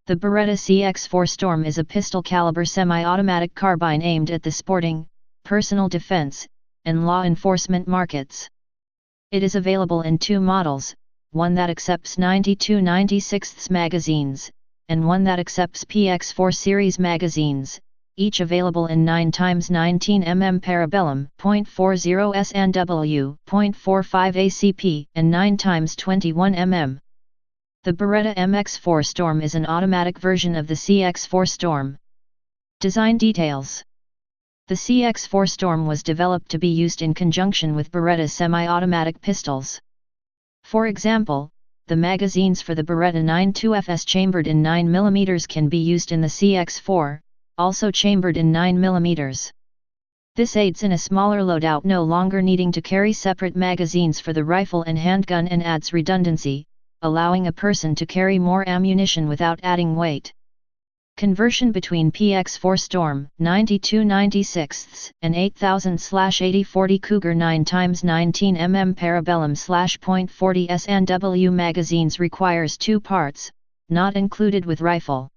The Beretta Cx4 Storm is a pistol-caliber semi-automatic carbine aimed at the sporting, personal defense, and law enforcement markets. It is available in two models, one that accepts 92/96 magazines, and one that accepts PX4 series magazines, each available in 9x19 mm parabellum, .40 SNW, .45 ACP, and 9x21 mm. The Beretta MX4 Storm is an automatic version of the Cx4 Storm. Design details. The Cx4 Storm was developed to be used in conjunction with Beretta semi-automatic pistols. For example, the magazines for the Beretta 9.2 chambered in 9mm can be used in the Cx4, also chambered in 9mm. This aids in a smaller loadout, no longer needing to carry separate magazines for the rifle and handgun, and adds redundancy, allowing a person to carry more ammunition without adding weight. Conversion between PX4 Storm 92/96 and 8000/8040 Cougar 9x19 mm parabellum/.40 SNW magazines requires two parts, not included with rifle.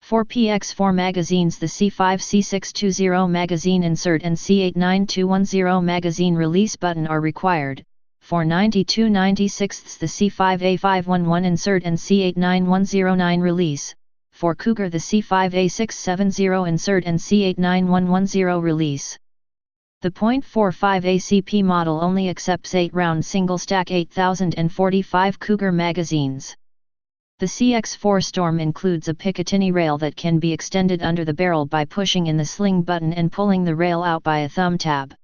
For PX4 magazines, the C5-C620 magazine insert and C89210 magazine release button are required. For 92/96 the C5A511 insert and C89109 release. For Cougar the C5A670 insert and C89110 release. The .45 ACP model only accepts 8-round single-stack 8045 Cougar magazines. The Cx4 Storm includes a Picatinny rail that can be extended under the barrel by pushing in the sling button and pulling the rail out by a thumb tab.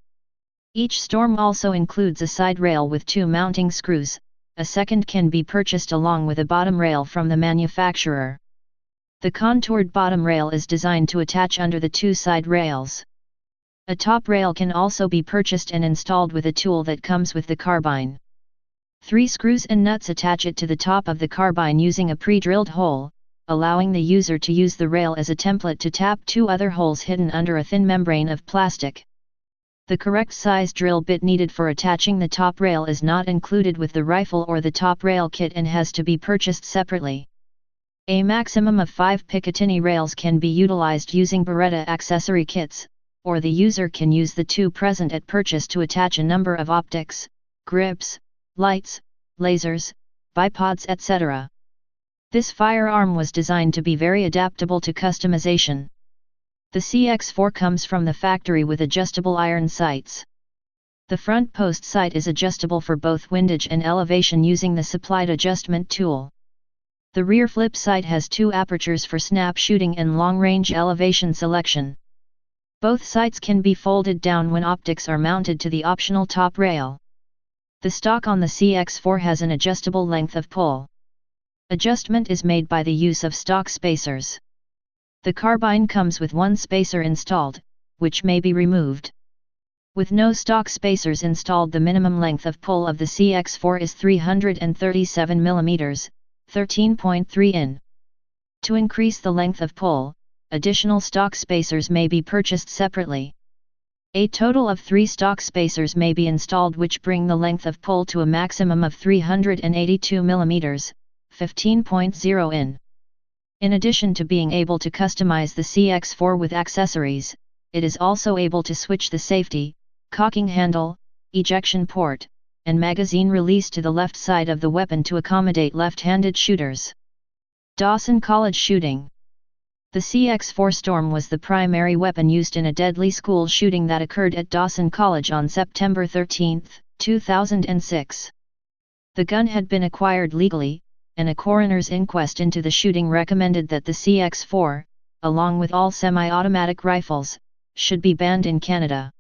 Each Storm also includes a side rail with two mounting screws. A second can be purchased along with a bottom rail from the manufacturer. The contoured bottom rail is designed to attach under the two side rails. A top rail can also be purchased and installed with a tool that comes with the carbine. 3 screws and nuts attach it to the top of the carbine using a pre-drilled hole, allowing the user to use the rail as a template to tap 2 other holes hidden under a thin membrane of plastic. The correct size drill bit needed for attaching the top rail is not included with the rifle or the top rail kit and has to be purchased separately. A maximum of 5 Picatinny rails can be utilized using Beretta accessory kits, or the user can use the 2 present at purchase to attach a number of optics, grips, lights, lasers, bipods, etc. This firearm was designed to be very adaptable to customization. The Cx4 comes from the factory with adjustable iron sights. The front post sight is adjustable for both windage and elevation using the supplied adjustment tool. The rear flip sight has 2 apertures for snap shooting and long-range elevation selection. Both sights can be folded down when optics are mounted to the optional top rail. The stock on the Cx4 has an adjustable length of pull. Adjustment is made by the use of stock spacers. The carbine comes with 1 spacer installed, which may be removed. With no stock spacers installed, the minimum length of pull of the Cx4 is 337 mm, 13.3 in. To increase the length of pull, additional stock spacers may be purchased separately. A total of 3 stock spacers may be installed, which bring the length of pull to a maximum of 382 mm, 15.0 in. In addition to being able to customize the Cx4 with accessories, it is also able to switch the safety, cocking handle, ejection port, and magazine release to the left side of the weapon to accommodate left-handed shooters. Dawson College shooting. The Cx4 Storm was the primary weapon used in a deadly school shooting that occurred at Dawson College on September 13, 2006. The gun had been acquired legally, and a coroner's inquest into the shooting recommended that the Cx4, along with all semi-automatic rifles, should be banned in Canada.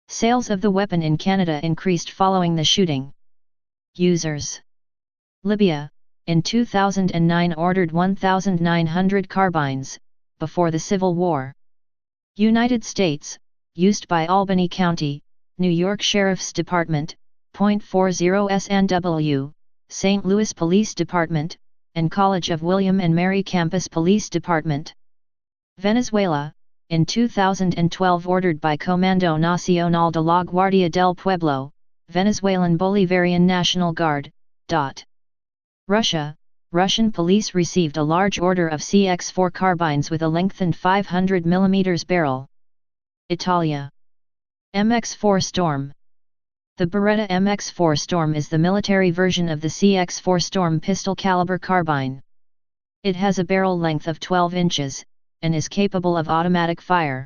Sales of the weapon in Canada increased following the shooting. Users. Libya, in 2009 ordered 1,900 carbines, before the Civil War. United States, used by Albany County, New York Sheriff's Department, .40 SNW, St. Louis Police Department, and College of William and Mary Campus Police Department. Venezuela, in 2012 ordered by Comando Nacional de la Guardia del Pueblo, Venezuelan Bolivarian National Guard. Russia, Russian police received a large order of Cx4 carbines with a lengthened 500 mm barrel. Italia. MX4 Storm. The Beretta MX4 Storm is the military version of the Cx4 Storm pistol caliber carbine. It has a barrel length of 12 inches, and is capable of automatic fire.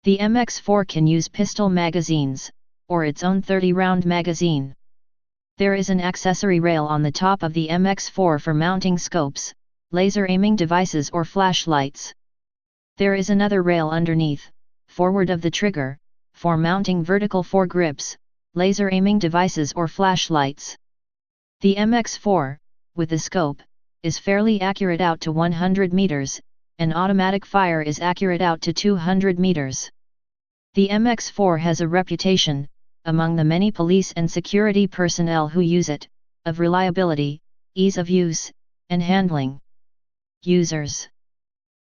The MX4 can use pistol magazines, or its own 30-round magazine. There is an accessory rail on the top of the MX4 for mounting scopes, laser aiming devices or flashlights. There is another rail underneath, forward of the trigger, for mounting vertical foregrips, laser aiming devices or flashlights. The MX4, with the scope, is fairly accurate out to 100 meters, and automatic fire is accurate out to 200 meters. The MX4 has a reputation, among the many police and security personnel who use it, of reliability, ease of use, and handling. Users.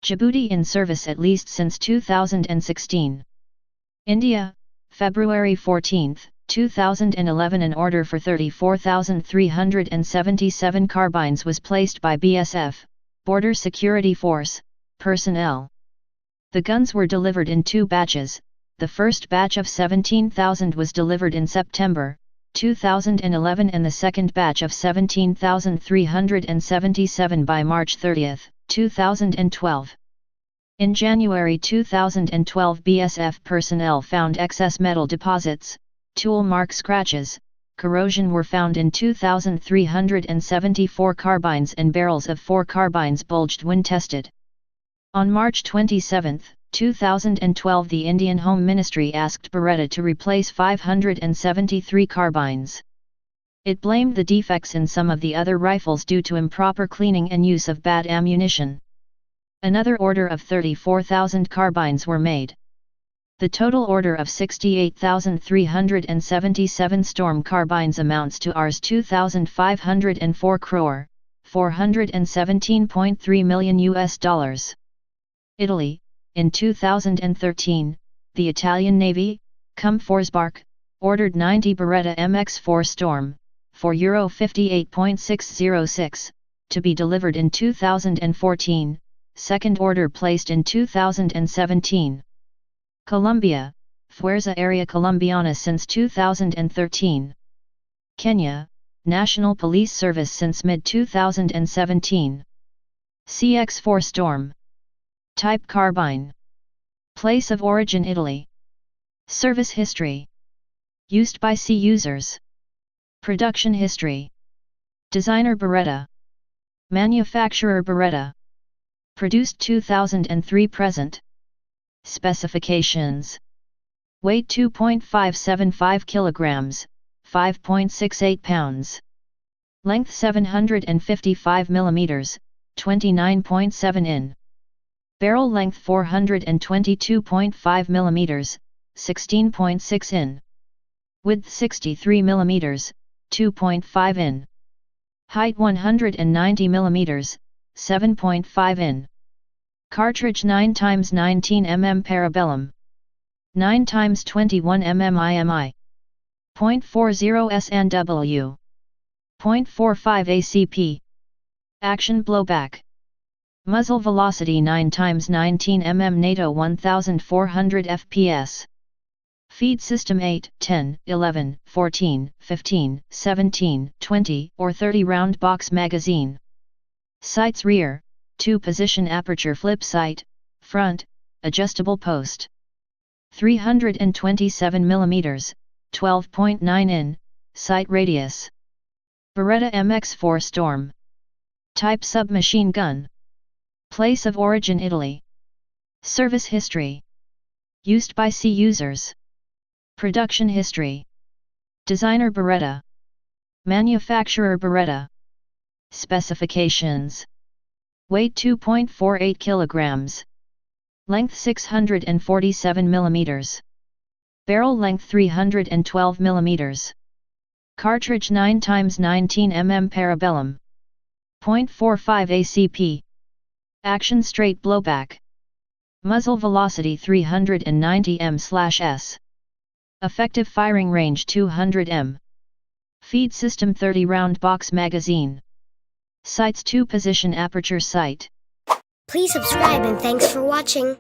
Djibouti in service at least since 2016. India, February 14, 2011. An order for 34,377 carbines was placed by BSF, Border Security Force, personnel. The guns were delivered in 2 batches. The first batch of 17,000 was delivered in September 2011 and the second batch of 17,377 by March 30, 2012. In January 2012, BSF personnel found excess metal deposits, tool mark scratches, corrosion were found in 2,374 carbines and barrels of 4 carbines bulged when tested. On March 27, 2012, the Indian Home Ministry asked Beretta to replace 573 carbines. It blamed the defects in some of the other rifles due to improper cleaning and use of bad ammunition. Another order of 34,000 carbines were made. The total order of 68,377 Storm carbines amounts to Rs 2,504 crore, $417.3 million. Italy. In 2013, the Italian Navy, cum Forsbark, ordered 90 Beretta MX4 Storm, for Euro 58.606, to be delivered in 2014, second order placed in 2017. Colombia, Fuerza Aérea Colombiana since 2013. Kenya, National Police Service since mid-2017. Cx4 Storm. Type carbine. Place of origin Italy. Service history. Used by C users. Production history. Designer Beretta. Manufacturer Beretta. Produced 2003 present. Specifications. Weight 2.575 kilograms, 5.68 pounds. Length 755 millimeters, 29.7 in. Barrel length 422.5 mm, 16.6 in. Width 63 mm, 2.5 in. Height 190 mm, 7.5 in. Cartridge 9x19 mm Parabellum. 9x21 mm IMI. 0.40 SNW. 0.45 ACP. Action blowback. Muzzle velocity 9x19 mm NATO 1400 fps. Feed system 8, 10, 11, 14, 15, 17, 20 or 30 round box magazine. Sights rear, 2-position aperture flip sight, front, adjustable post. 327 mm, 12.9 in, sight radius. Beretta MX4 Storm. Type submachine gun. Place of origin Italy. Service history. Used by C users. Production history. Designer Beretta. Manufacturer Beretta. Specifications. Weight 2.48 kilograms. Length 647 millimeters. Barrel length 312 millimeters. Cartridge 9x19 mm Parabellum. 0.45 ACP. Action straight blowback. Muzzle velocity 390 m/s. Effective firing range 200 m. Feed system 30 round box magazine. Sights 2 position aperture sight. Please subscribe and thanks for watching.